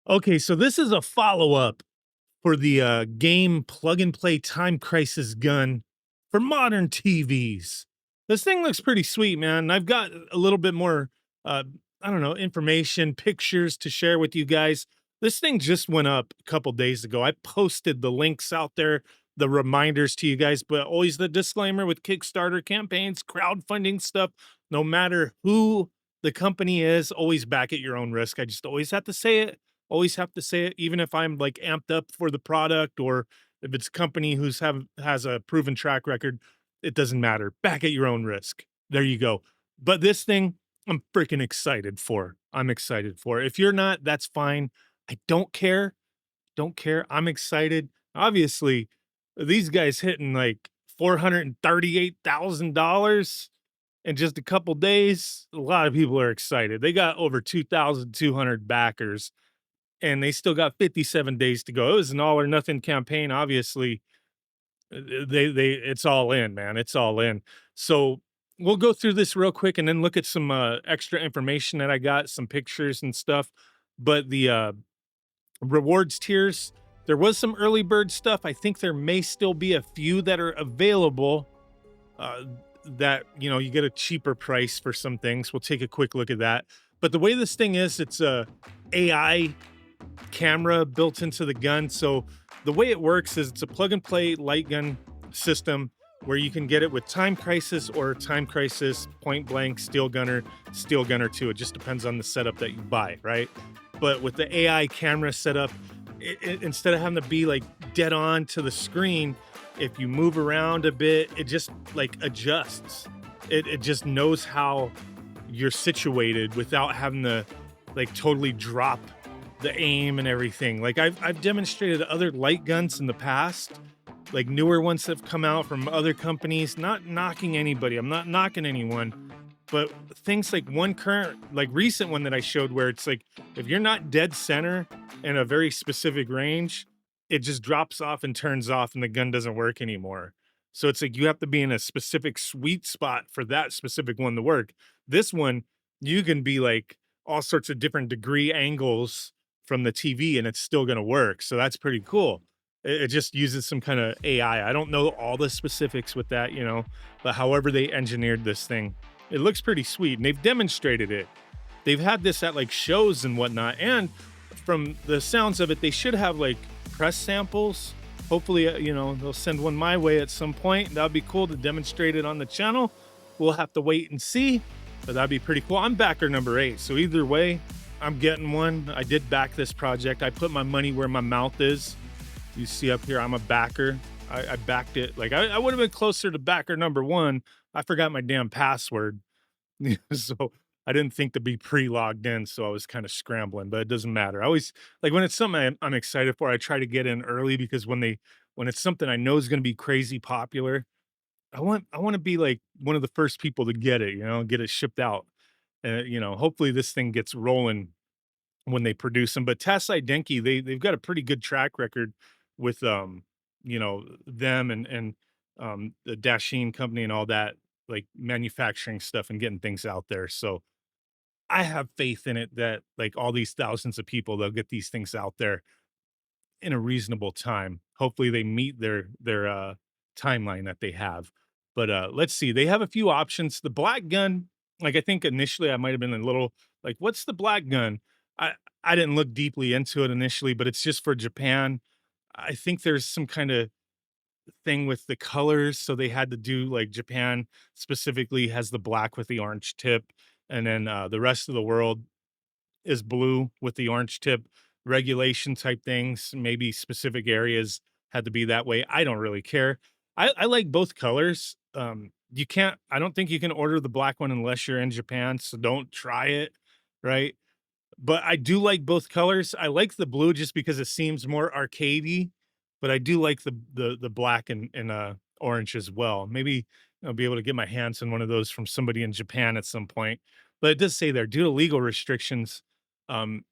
Okay, so this is a follow-up for the game plug and play time crisis gun for modern TVs. This thing looks pretty sweet, man. I've got a little bit more uh I don't know, information, pictures to share with you guys. This thing just went up a couple days ago. I posted the links out there, the reminders to you guys, but always the disclaimer with Kickstarter campaigns, crowdfunding stuff, no matter who the company is, always back at your own risk. I just always have to say it. Always have to say it, even if I'm like amped up for the product or if it's a company has a proven track record, it doesn't matter. Back at your own risk. There you go. But this thing, I'm freaking excited for. I'm excited for. If you're not, that's fine. I don't care. Don't care. I'm excited. Obviously, these guys hitting like $438,000 in just a couple days. A lot of people are excited. They got over 2,200 backers and they still got 57 days to go. It was an all or nothing campaign. Obviously, they it's all in, man. It's all in. So we'll go through this real quick and then look at some extra information that I got, some pictures and stuff. But the rewards tiers, there was some early bird stuff. I think there may still be a few that are available. Uh, that you get a cheaper price for some things. We'll take a quick look at that. But the way this thing is, it's a AI camera built into the gun. So the way it works is it's a plug and play light gun system where you can get it with Time Crisis or Time Crisis Point Blank Steel Gunner 2. It just depends on the setup that you buy, right? But with the AI camera setup, instead of having to be like dead on to the screen, if you move around a bit, it just like adjusts. It just knows how you're situated without having to like totally drop the aim and everything. Like I've demonstrated other light guns in the past, like newer ones that have come out from other companies. Not knocking anybody. I'm not knocking anyone, but things like one current, like recent one that I showed, where it's like if you're not dead center in a very specific range, it just drops off and turns off, and the gun doesn't work anymore. So it's like you have to be in a specific sweet spot for that specific one to work. This one, you can be like all sorts of different degree angles from the TV and it's still going to work. So that's pretty cool. It just uses some kind of AI. I don't know all the specifics with that, but however they engineered this thing, it looks pretty sweet. And they've demonstrated it. They've had this at like shows and whatnot. And from the sounds of it, they should have like press samples. Hopefully, they'll send one my way at some point. That'd be cool to demonstrate it on the channel. We'll have to wait and see, but that'd be pretty cool. I'm backer number 8. So either way, I'm getting one. I did back this project. I put my money where my mouth is. You see up here, I'm a backer. I backed it. Like I would have been closer to backer number 1. I forgot my damn password. So I didn't think to be pre-logged in. So I was kind of scrambling, but it doesn't matter. I always like when it's something I'm excited for, I try to get in early because when it's something I know is going to be crazy popular, I want to be like one of the first people to get it, get it shipped out. Hopefully this thing gets rolling when they produce them. But Tassei Denki, they've got a pretty good track record with them and the Dashin company and all that, like manufacturing stuff and getting things out there. So I have faith in it that like all these thousands of people, they'll get these things out there in a reasonable time. Hopefully they meet their timeline that they have. But let's see. They have a few options. The black gun, like I think initially I might have been a little like, what's the black gun? I I didn't look deeply into it initially, but it's just for Japan. I think there's some kind of thing with the colors, so they had to do like Japan specifically has the black with the orange tip, and then the rest of the world is blue with the orange tip. Regulation type things, maybe specific areas had to be that way. I don't really care. I like both colors. You can't. I don't think you can order the black one unless you're in Japan. So don't try it. Right. But I do like both colors. I like the blue just because it seems more arcadey, but I do like the black and orange as well. Maybe I'll be able to get my hands on one of those from somebody in Japan at some point. But it does say there, due to legal restrictions, um,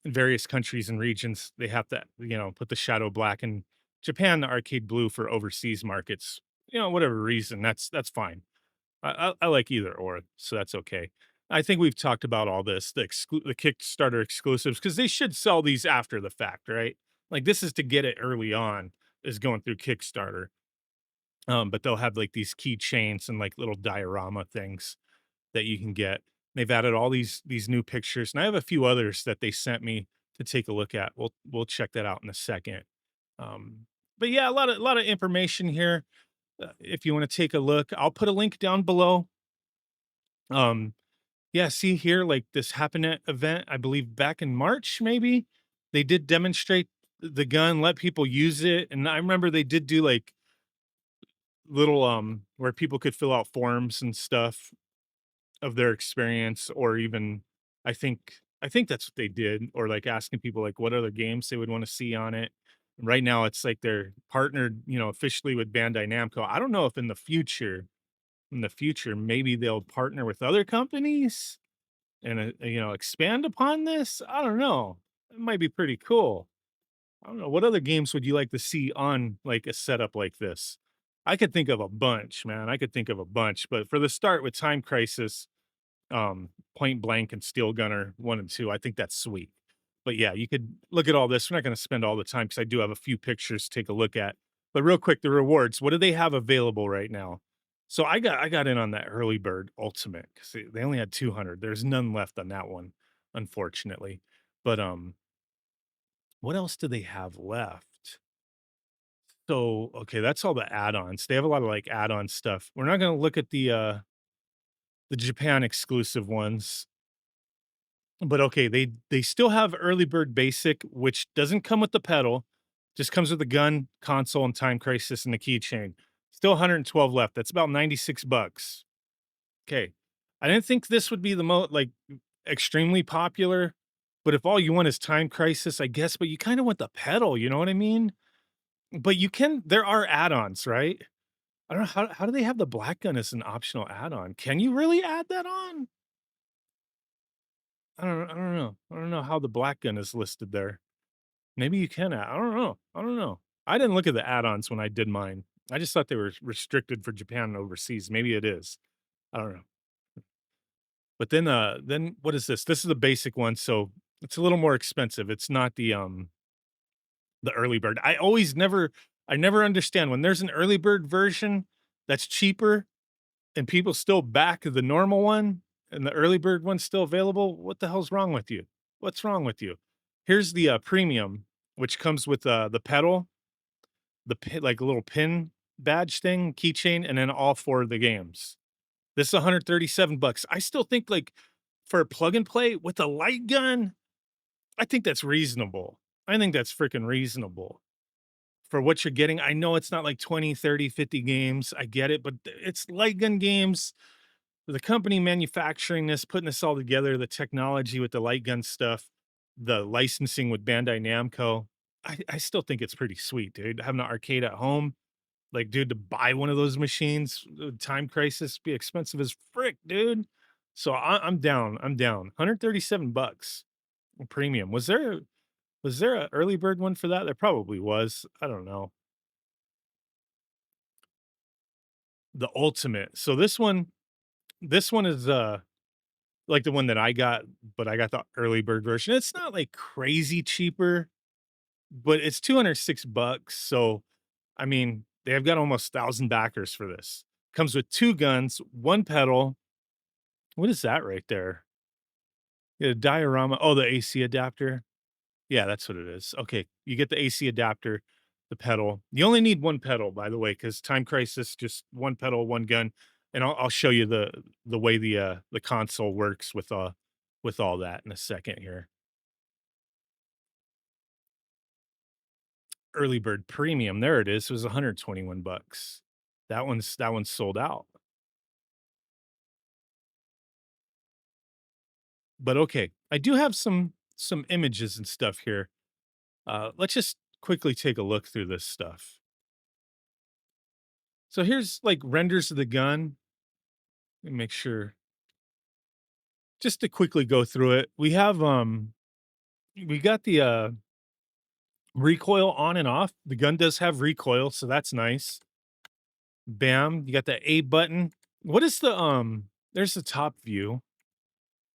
in various countries and regions, they have to, put the shadow black in Japan, the arcade blue for overseas markets. Whatever reason, that's fine. I like either or, so that's okay. I think we've talked about all this, the Kickstarter exclusives, because they should sell these after the fact, right? Like, this is to get it early on, is going through Kickstarter. But they'll have, like, these keychains and, like, little diorama things that you can get. They've added all these new pictures, and I have a few others that they sent me to take a look at. We'll check that out in a second. Um, but yeah, a lot of information here. If you wanna take a look, I'll put a link down below. Um, yeah, see here, like, this Happenet event, I believe back in March, maybe? They did demonstrate the gun, let people use it, and I remember they did do, like, little, where people could fill out forms and stuff of their experience, or even I think that's what they did, or, like, asking people, like, what other games they would wanna see on it. Right now, it's like they're partnered, officially with Bandai Namco. I don't know if in the future, maybe they'll partner with other companies and, expand upon this? I don't know. It might be pretty cool. I don't know. What other games would you like to see on, like, a setup like this? I could think of a bunch, man. I could think of a bunch, but for the start with Time Crisis, Point Blank and Steel Gunner 1 and 2, I think that's sweet. But yeah, you could look at all this. We're not gonna spend all the time because I do have a few pictures to take a look at. But real quick, the rewards, what do they have available right now? So I got in on that early bird ultimate because they only had 200. There's none left on that one, unfortunately. But what else do they have left? So okay, that's all the add-ons. They have a lot of like add-on stuff. We're not gonna look at the Japan exclusive ones. But okay, they still have early bird basic, which doesn't come with the pedal, just comes with the gun, console, and Time Crisis and the keychain. Still 112 left. That's about 96 bucks. Okay. I didn't think this would be the most like extremely popular, but if all you want is Time Crisis, I guess, but you kind of want the pedal, you know what I mean? But there are add-ons, right? I don't know how do they have the black gun as an optional add-on? Can you really add that on? I don't know. I don't know how the black gun is listed there. Maybe you can add, I don't know. I don't know. I didn't look at the add-ons when I did mine. I just thought they were restricted for Japan and overseas. Maybe it is. I don't know. But then what is this? This is the basic one, so it's a little more expensive. It's not the early bird. I never understand when there's an early bird version that's cheaper and people still back the normal one and the early bird one's still available. What the hell's wrong with you? What's wrong with you? Here's the premium, which comes with the pedal, like a little pin badge thing, keychain, and then all four of the games. This is 137 bucks. I still think like for a plug and play with a light gun, I think that's reasonable. I think that's freaking reasonable for what you're getting. I know it's not like 20, 30, 50 games. I get it, but it's light gun games. The company manufacturing this, putting this all together, the technology with the light gun stuff, the licensing with Bandai Namco. I still think it's pretty sweet, dude. Having an arcade at home, like, dude, to buy one of those machines, Time Crisis be expensive as frick, dude. So I'm down. I'm down. 137 bucks premium. Was there a early bird one for that? There probably was. I don't know. The ultimate. So this one is like the one that I got, but I got the early bird version. It's not like crazy cheaper, but it's 206 bucks. So, I mean, they have got almost 1,000 backers for this. Comes with 2 guns, 1 pedal. What is that right there? Yeah, a diorama. Oh, the AC adapter. Yeah, that's what it is. Okay, you get the AC adapter, the pedal. You only need 1 pedal, by the way, because Time Crisis, just 1 pedal, 1 gun, and I'll show you the way the console works with all that in a second here. Early bird premium, there it is. It was 121 bucks. That one's sold out. But okay, I do have some images and stuff here. Let's just quickly take a look through this stuff. So here's like renders of the gun. Let me make sure just to quickly go through it. We got the recoil on and off. The gun does have recoil, so that's nice. Bam, you got the A button. What is there's the top view.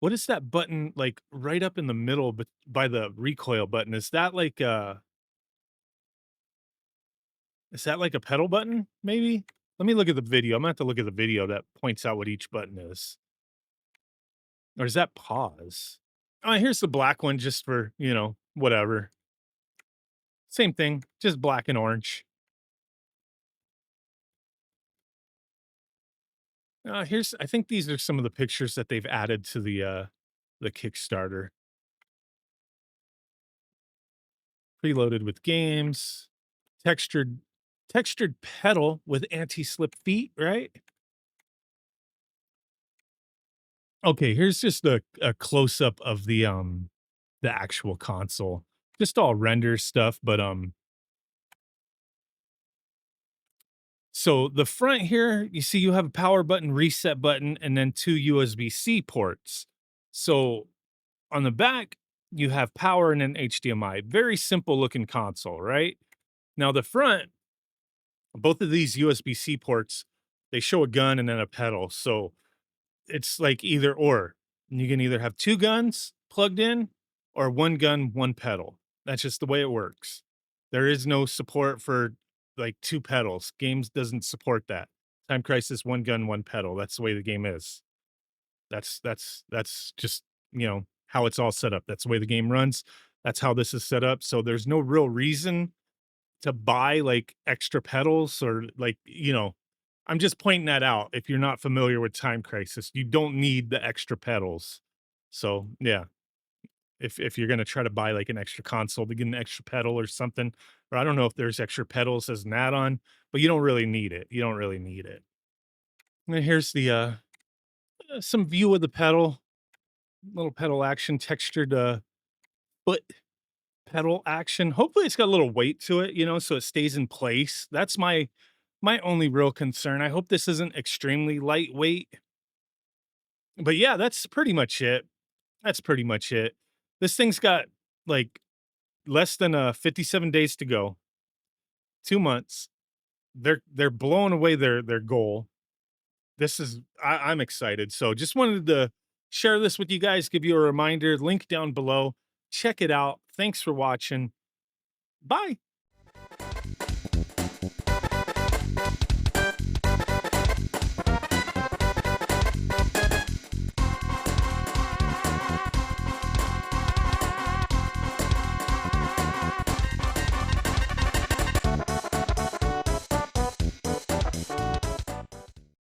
What is that button, like, right up in the middle but by the recoil button? Is that like a pedal button, maybe? Let me look at the video. I'm gonna have to look at the video that points out what each button is. Or is that pause? Oh, here's the black one just for, whatever. Same thing, just black and orange. Here's I think these are some of the pictures that they've added to the Kickstarter. Preloaded with games, textured textured pedal with anti-slip feet, right? Okay, here's just a close-up of the actual console. Just all render stuff, but so the front here, you see you have a power button, reset button, and then two USB-C ports. So on the back, you have power and an HDMI. Very simple looking console, right? Now the front, both of these USB-C ports, they show a gun and then a pedal. So it's like either or. You can either have two guns plugged in or one gun, one pedal. That's just the way it works. There is no support for like two pedals. Games doesn't support that. Time Crisis, one gun, one pedal. That's the way the game is. That's just, how it's all set up. That's the way the game runs. That's how this is set up. So there's no real reason to buy like extra pedals or like, I'm just pointing that out. If you're not familiar with Time Crisis, you don't need the extra pedals. So yeah, if you're gonna try to buy like an extra console to get an extra pedal or something, or I don't know if there's extra pedals as an add-on, but you don't really need it. You don't really need it. And here's the some view of the pedal, little pedal action, textured foot pedal action. Hopefully it's got a little weight to it, so it stays in place. That's my only real concern. I hope this isn't extremely lightweight. But yeah, that's pretty much it. That's pretty much it. This thing's got like less than 57 days to go. 2 months. They're blowing away their goal. I'm excited. So just wanted to share this with you guys, give you a reminder, link down below. Check it out. Thanks for watching. Bye.